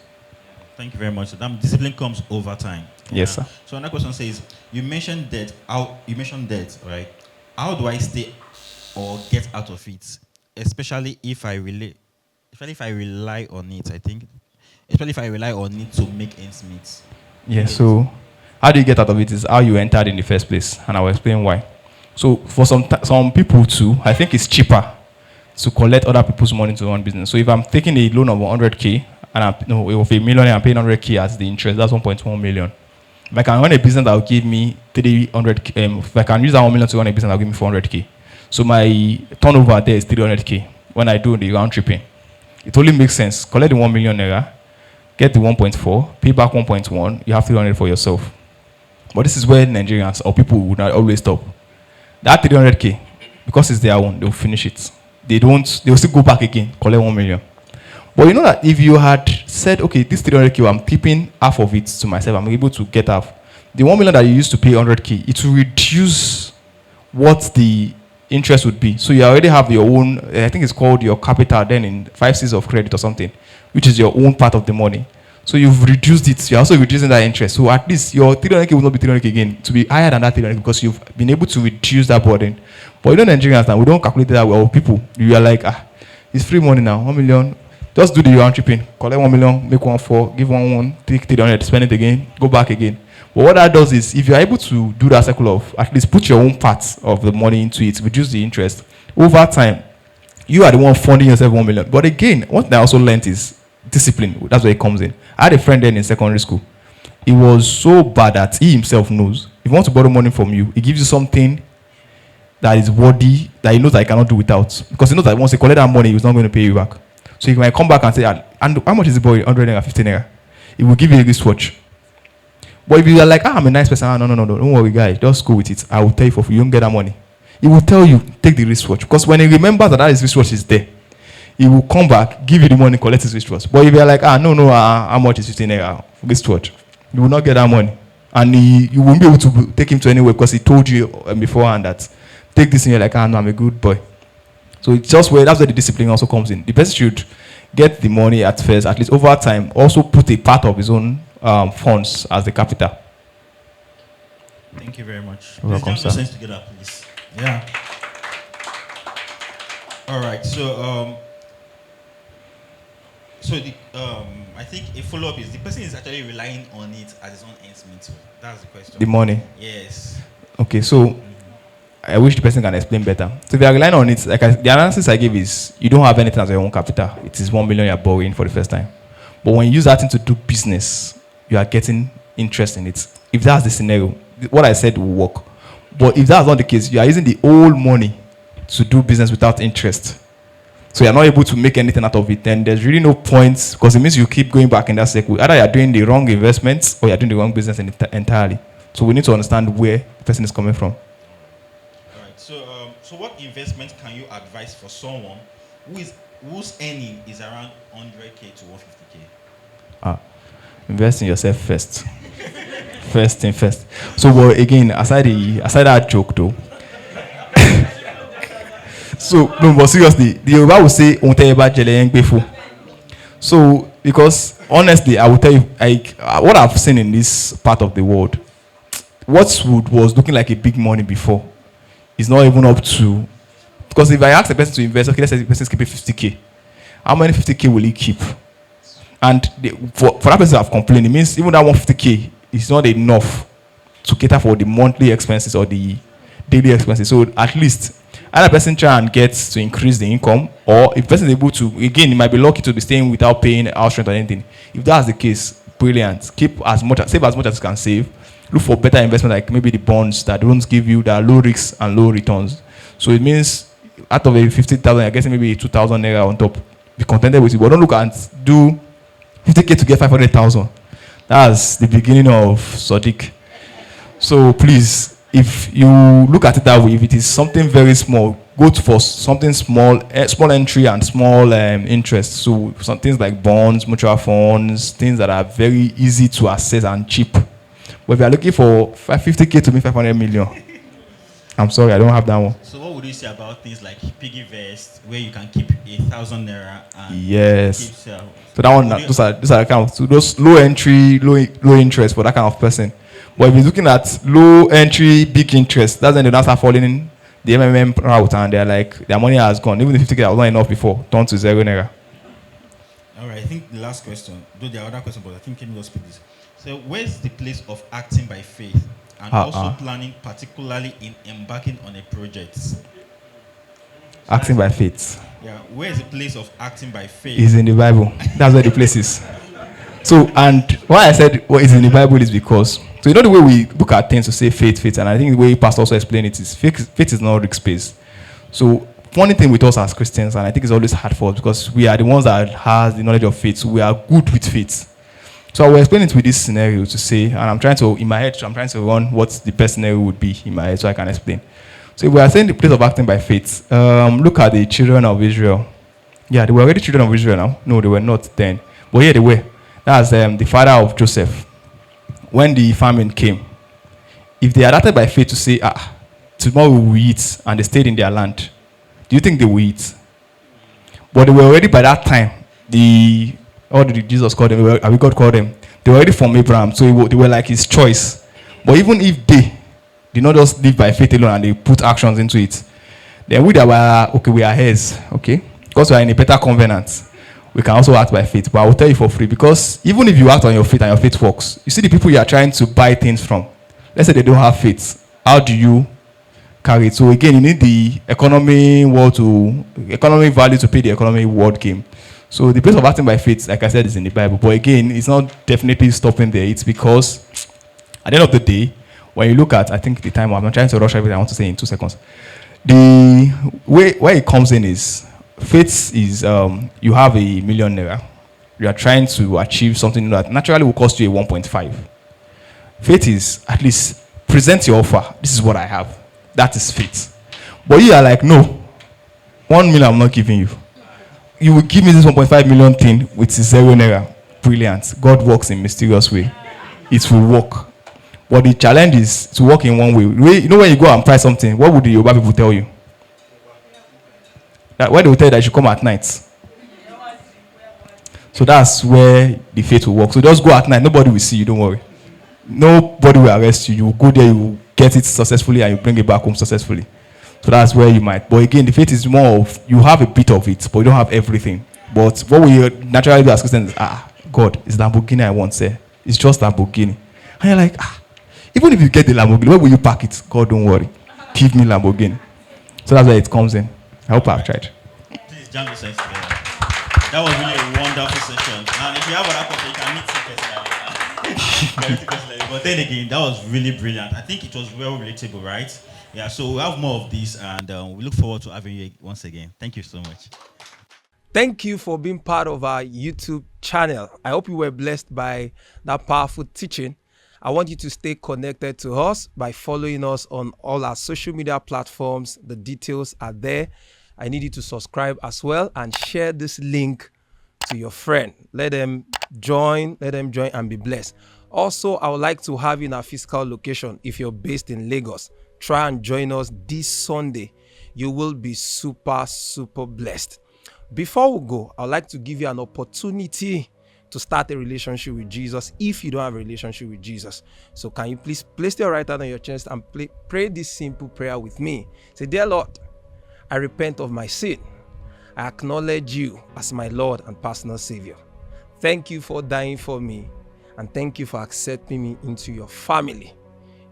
Thank you very much. So that discipline comes over time. Yes, sir. So another question says, you mentioned debt, right? How do I stay or get out of it? Especially if I rely on it, I think. Especially if I rely on it to make ends meet. Yeah, so how do you get out of it is how you entered in the first place, and I'll explain why. So for some people too, I think it's cheaper to collect other people's money to run business. So if I'm taking a loan of 100K, and if a million, I'm paying 100K as the interest, that's 1.1 million. If I can run a business that will give me 300K, if I can use that 1 million to run a business that will give me 400K. So my turnover there is 300K when I do the round tripping. It only makes sense. Collect the 1 million naira, get the 1.4, pay back 1.1, you have 300 for yourself. But this is where Nigerians or people would not always stop. That 300K, because it's their own, they'll finish it. They'll still go back again, collect 1 million. But you know that if you had said, okay, this 300K, I'm keeping half of it to myself, I'm able to get half. The 1 million that you used to pay 100K, it will reduce what the interest would be. So you already have your own, I think it's called your capital then in 5 C's of credit or something, which is your own part of the money. So you've reduced it. You're also reducing that interest. So at least your 300k will not be 300k again. To be higher than that 300k because you've been able to reduce that burden. But you know Nigerians now, we don't calculate that well. People, you are like, it's free money now, 1 million. Just do the entrepreneur. Collect 1 million, make 1 give 1, take 300, spend it again, go back again. But what that does is, if you're able to do that cycle of at least put your own part of the money into it, reduce the interest, over time, you are the one funding yourself 1 million. But again, what I also learned is discipline. That's where it comes in. I had a friend then in secondary school. He was so bad that he himself knows. If he wants to borrow money from you, he gives you something that is worthy, that he knows that he cannot do without. Because he knows that once he collect that money, he's not going to pay you back. So he might come back and say, and how much is the boy? 100 naira, 50 naira. He will give you a wristwatch. But if you are like, I'm a nice person, no, don't worry, guys, just go with it. I will tell you for free, you don't get that money. He will tell you, take the wristwatch. Because when he remembers that his wristwatch is there, he will come back, give you the money, collect his wristwatch. But if you're like, no, how much is 15 naira wristwatch? You will not get that money. And you won't be able to take him to anywhere because he told you beforehand that, take this and you're like, no, I'm a good boy. So it's just that's where the discipline also comes in. The person should get the money at first, at least over time, also put a part of his own funds as the capital. Thank you very much. You're welcome, sir. Sense together, please. Yeah. All right. So, I think a follow-up is the person is actually relying on it as his own ends meet. That's the question. The money. Yes. Okay. So, I wish the person can explain better. So if you are relying on it, the analysis I gave is you don't have anything as your own capital. It is 1 million you're borrowing for the first time. But when you use that thing to do business, you are getting interest in it. If that's the scenario, what I said will work. But if that's not the case, you are using the old money to do business without interest. So you're not able to make anything out of it. Then there's really no point because it means you keep going back in that circle. Either you're doing the wrong investments or you're doing the wrong business entirely. So we need to understand where the person is coming from. So what investment can you advise for someone whose earning is around 100k to 150k? Invest in yourself first. First thing first. So well, again, aside that joke though. So no, but seriously, the Yoruba will say so because honestly, I will tell you, what I've seen in this part of the world, what was looking like a big money before is not even up to, because if I ask the person to invest, okay, let's say the person is keeping 50k. How many 50k will he keep? And for that person to have complained, it means even that 150k is not enough to cater for the monthly expenses or the daily expenses. So at least either person try and get to increase the income, or if the person is able to, again, he might be lucky to be staying without paying house rent or anything. If that's the case, brilliant. Save as much as you can save. Look for better investment like maybe the bonds that don't give you that low risks and low returns. So it means out of a 50,000, you're getting maybe 2,000 naira on top. Be contented with it, but don't look and do 50k to get 500,000. That's the beginning of Sadiq. So please, if you look at it that way, if it is something very small, go for something small, small entry and small interest. So some things like bonds, mutual funds, things that are very easy to access and cheap. But if you are looking for 50k to make 500 million, I'm sorry, I don't have that one. So what would you say about things like piggy vest, where you can keep 1,000 naira and yes. keep So that one, those are the kind of, so those low entry, low interest for that kind of person. But if you're looking at low entry, big interest, that's when they now start falling in the MMM route and they're like, their money has gone. Even the 50k that was not enough before, turned to 0 naira. All right, I think the last question, though there are other questions, but I think Kemi will speak this. So where's the place of acting by faith and also planning, particularly in embarking on a project? Acting by faith. Yeah, where is the place of acting by faith? It's in the Bible. That's where the place is. So, and why I said what is in the Bible is because, so you know the way we look at things to say faith, and I think the way Pastor also explained it is faith is not risk based. So, funny thing with us as Christians, and I think it's always hard for us because we are the ones that has the knowledge of faith, so we are good with faith. So I will explain it with this scenario to say, and I'm trying to run what the best scenario would be in my head so I can explain. So if we are saying the place of acting by faith, look at the children of Israel. Yeah, they were already children of Israel now. No, they were not then. But here they were. That's the father of Joseph. When the famine came, if they had acted by faith to say, tomorrow we will eat, and they stayed in their land, do you think they will eat? But they were already by that time, the What did Jesus call them? We God called them? They were already from Abraham, so they were like his choice. But even if they did not just live by faith alone and they put actions into it, then we that were, okay, we are heirs, okay? Because we are in a better covenant, we can also act by faith. But I will tell you for free, because even if you act on your faith and your faith works, you see the people you are trying to buy things from, let's say they don't have faith, how do you carry it? So again, you need the economy value to play the economy world game. So the place of acting by faith, like I said, is in the Bible. But again, it's not definitely stopping there. It's because at the end of the day, when you look at, I think the time, I'm not trying to rush everything, I want to say in 2 seconds. The way where it comes in is, faith is, you have $1 million. You are trying to achieve something that naturally will cost you a 1.5. Faith is at least present your offer. This is what I have. That is faith. But you are like, no, 1 million I'm not giving you. You will give me this 1.5 million thing with ₦0. Brilliant. God works in mysterious way. It will work. But the challenge is to work in one way. You know, when you go and price something, what would the Yoruba people tell you? Why they will tell you that you should come at night. So that's where the faith will work. So just go at night. Nobody will see you. Don't worry. Nobody will arrest you. You will go there. You will get it successfully and you bring it back home successfully. So that's where you might. But again, the faith is more of, you have a bit of it, but you don't have everything. But what we naturally do as Christians is, God, it's Lamborghini I want, sir. It's just Lamborghini. And you're like, even if you get the Lamborghini, where will you park it? God, don't worry. Give me Lamborghini. So that's where it comes in. I hope I've tried. Please jam this together. That was really a wonderful session. And if you have other questions, you can meet personally. But then again, that was really brilliant. I think it was well relatable, right? Yeah, so we have more of this, and we look forward to having you once again. Thank you so much. Thank you for being part of our YouTube channel. I hope you were blessed by that powerful teaching. I want you to stay connected to us by following us on all our social media platforms. The details are there. I need you to subscribe as well and share this link to your friend. Let them join and be blessed. Also, I would like to have you in our physical location. If you're based in Lagos, try and join us this Sunday. You will be super, super blessed. Before we go, I'd like to give you an opportunity to start a relationship with Jesus if you don't have a relationship with Jesus. So can you please place your right hand on your chest and pray this simple prayer with me. Say, dear Lord, I repent of my sin. I acknowledge you as my Lord and personal Savior. Thank you for dying for me, and thank you for accepting me into your family.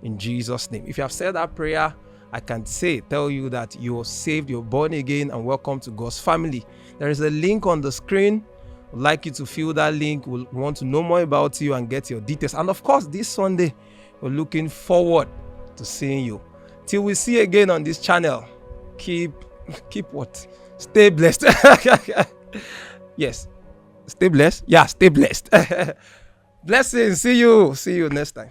In Jesus' name. If you have said that prayer, I can tell you that you are saved, you're born again, and welcome to God's family. There is a link on the screen. I'd like you to fill that link. We want to know more about you and get your details. And of course, this Sunday, we're looking forward to seeing you. Till we see you again on this channel, keep what? Stay blessed. Yes. Stay blessed. Yeah, stay blessed. Blessings. See you next time.